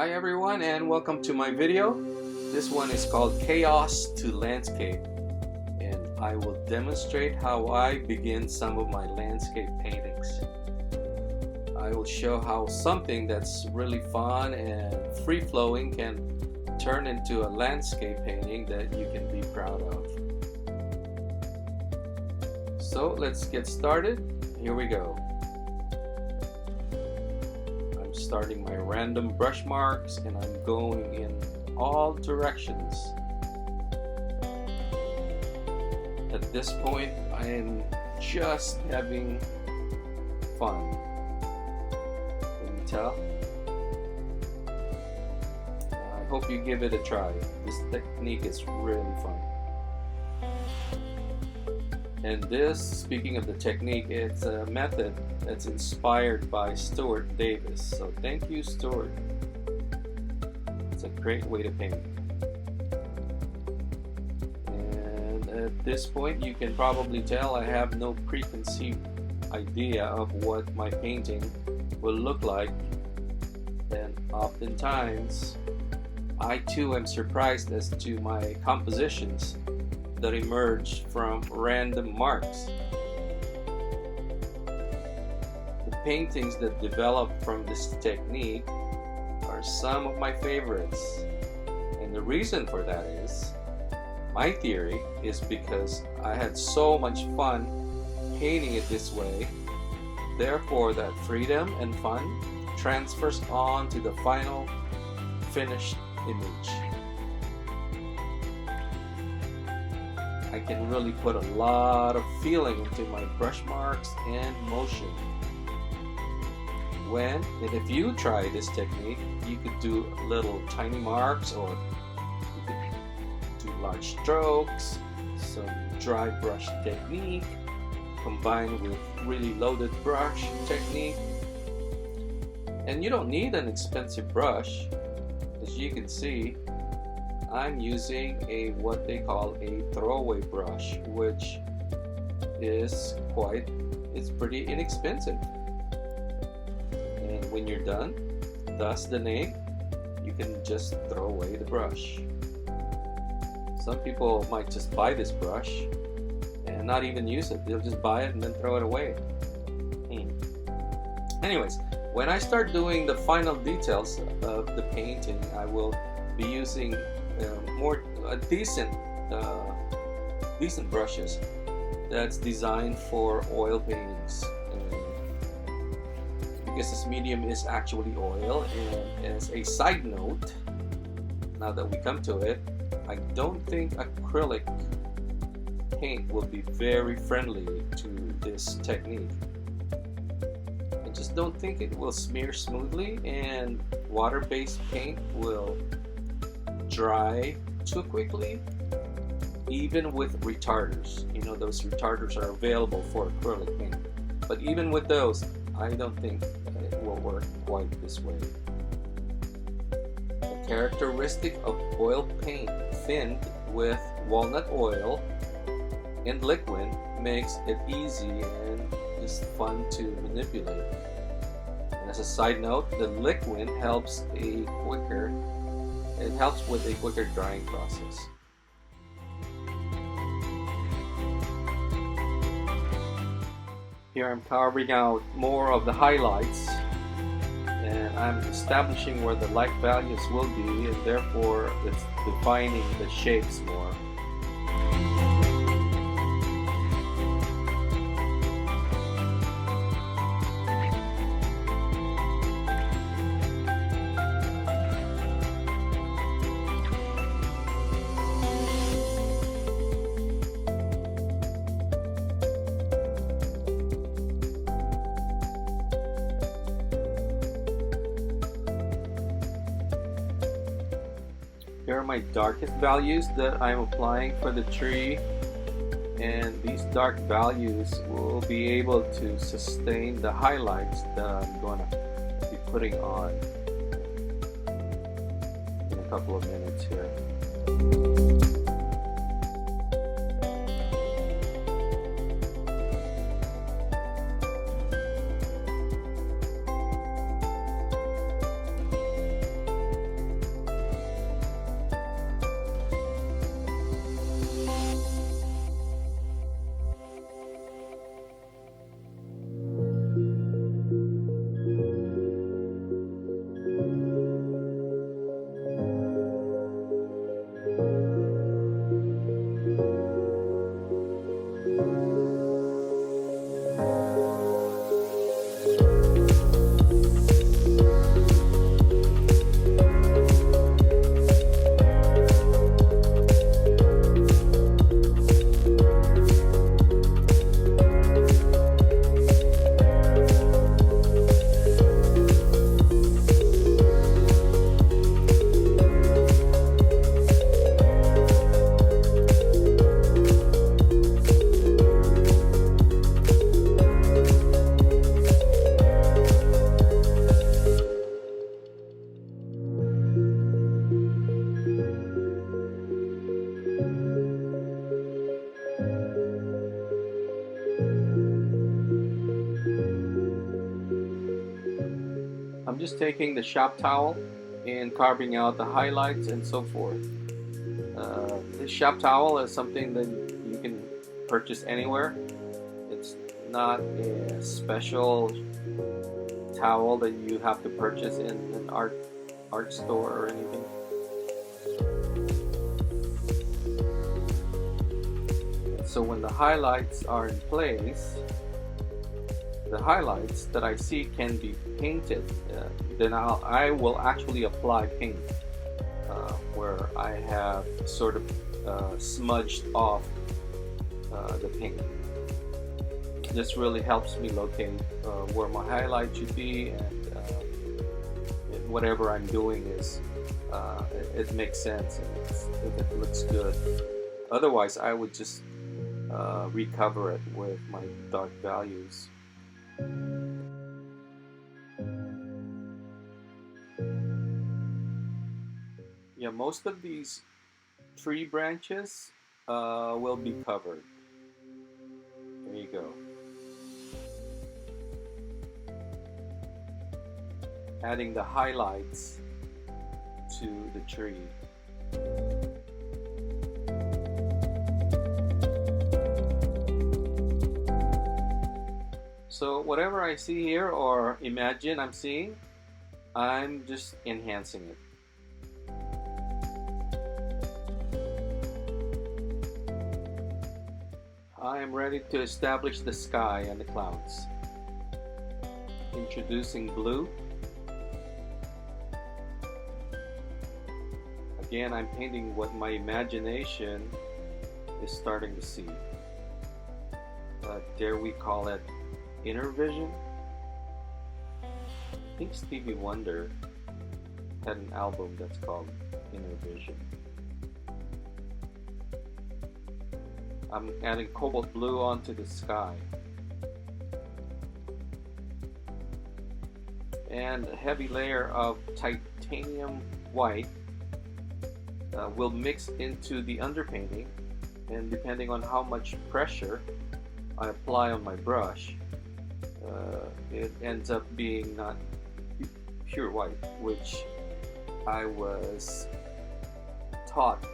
Hi everyone and welcome to my video. This one is called Chaos to Landscape, and I will demonstrate how I begin some of my landscape paintings. I will show how something that's really fun and free-flowing can turn into a landscape painting that you can be proud of. So let's get started. Here we go. Starting my random brush marks, and I'm going in all directions. At this point, I am just having fun. Can you tell? I hope you give it a try. This technique is really fun. And this, speaking of the technique, it's a method that's inspired by Stuart Davis. So thank you, Stuart. It's a great way to paint. And at this point, you can probably tell I have no preconceived idea of what my painting will look like. And oftentimes, I too am surprised as to my compositions that emerge from random marks. The paintings that develop from this technique are some of my favorites, and the reason for that is, my theory is because I had so much fun painting it this way. Therefore, that freedom and fun transfers on to the final finished image. I can really put a lot of feeling into my brush marks and motion. And if you try this technique, you could do little tiny marks, or you could do large strokes, some dry brush technique combined with really loaded brush technique. And you don't need an expensive brush. As you can see, I'm using what they call a throwaway brush, which is pretty inexpensive. And when you're done, thus the name, you can just throw away the brush. Some people might just buy this brush and not even use it. They'll just buy it and then throw it away. Anyways, when I start doing the final details of the painting, I will be using decent brushes that's designed for oil paintings, because this medium is actually oil. And as a side note, now that we come to it, I don't think acrylic paint will be very friendly to this technique. I just don't think it will smear smoothly, and water-based paint will dry too quickly, even with retarders. You know, those retarders are available for acrylic paint, but even with those, I don't think it will work quite this way. The characteristic of oil paint thinned with walnut oil and liquid makes it easy and is fun to manipulate. And as a side note, the liquid helps with a quicker drying process. Here I'm carving out more of the highlights, and I'm establishing where the light values will be, and therefore it's defining the shapes more. Here are my darkest values that I'm applying for the tree, and these dark values will be able to sustain the highlights that I'm going to be putting on in a couple of minutes here. just taking the shop towel and carving out the highlights and so forth. This shop towel is something that you can purchase anywhere. It's not a special towel that you have to purchase in an art store or anything. So when the highlights are in place, the highlights that I see can be painted. Then I will actually apply paint where I have sort of smudged off the paint. This really helps me locate where my highlight should be, and whatever I'm doing is it makes sense and it looks good. Otherwise, I would just recover it with my dark values. Yeah, most of these tree branches will be covered. There you go. Adding the highlights to the tree. So whatever I see here or imagine I'm seeing, I'm just enhancing it. I am ready to establish the sky and the clouds. Introducing blue. Again, I'm painting what my imagination is starting to see. Dare we call it inner vision? I think Stevie Wonder had an album that's called Inner Vision. I'm adding cobalt blue onto the sky. And a heavy layer of titanium white will mix into the underpainting, and depending on how much pressure I apply on my brush, it ends up being not pure white, which I was taught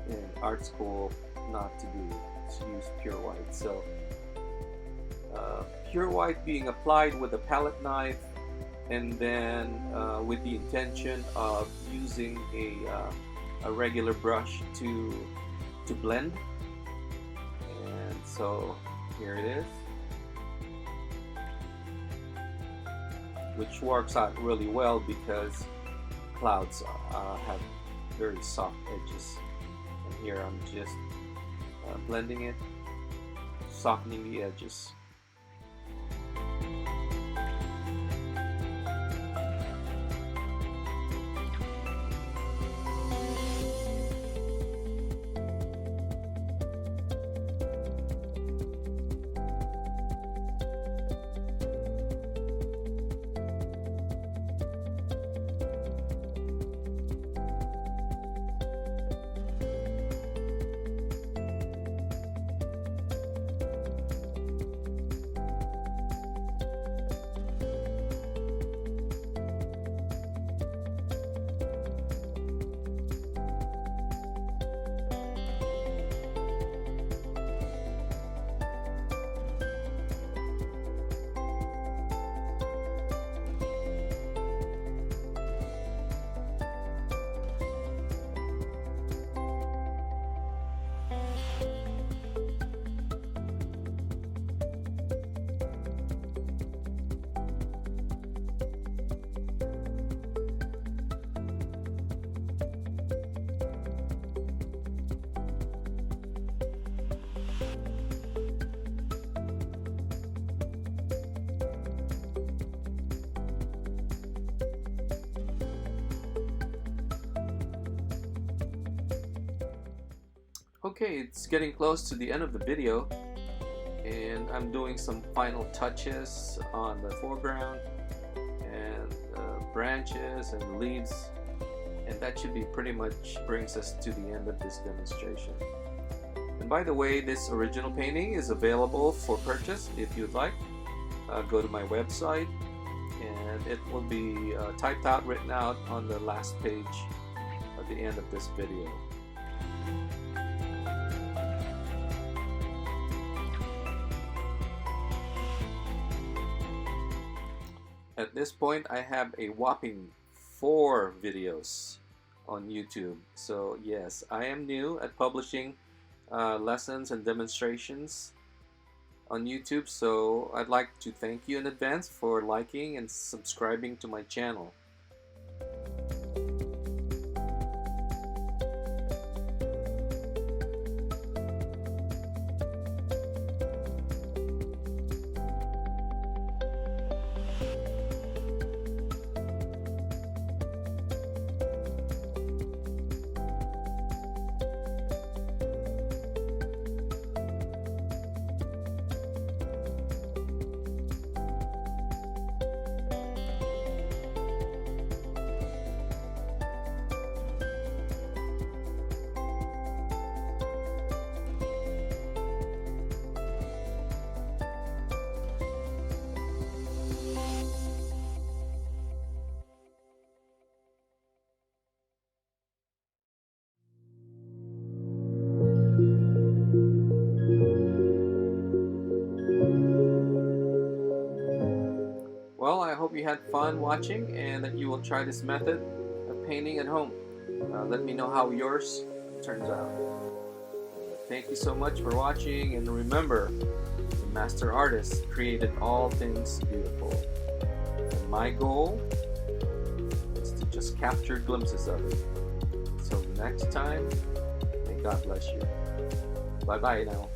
in art school not to do, to use pure white. So pure white being applied with a palette knife, and then with the intention of using a regular brush to blend. And so here it is, which works out really well because clouds have very soft edges, and here I'm just blending it, softening the edges. Okay, it's getting close to the end of the video, and I'm doing some final touches on the foreground and branches and leaves, and that should be pretty much brings us to the end of this demonstration. And by the way, this original painting is available for purchase if you'd like. Go to my website, and it will be typed out, written out on the last page at the end of this video. At this point, I have a whopping 4 videos on YouTube. So yes, I am new at publishing lessons and demonstrations on YouTube, so I'd like to thank you in advance for liking and subscribing to my channel. Well, I hope you had fun watching and that you will try this method of painting at home. Let me know how yours turns out. Thank you so much for watching, and remember, the master artist created all things beautiful. And my goal is to just capture glimpses of it. Until next time, may God bless you. Bye-bye now.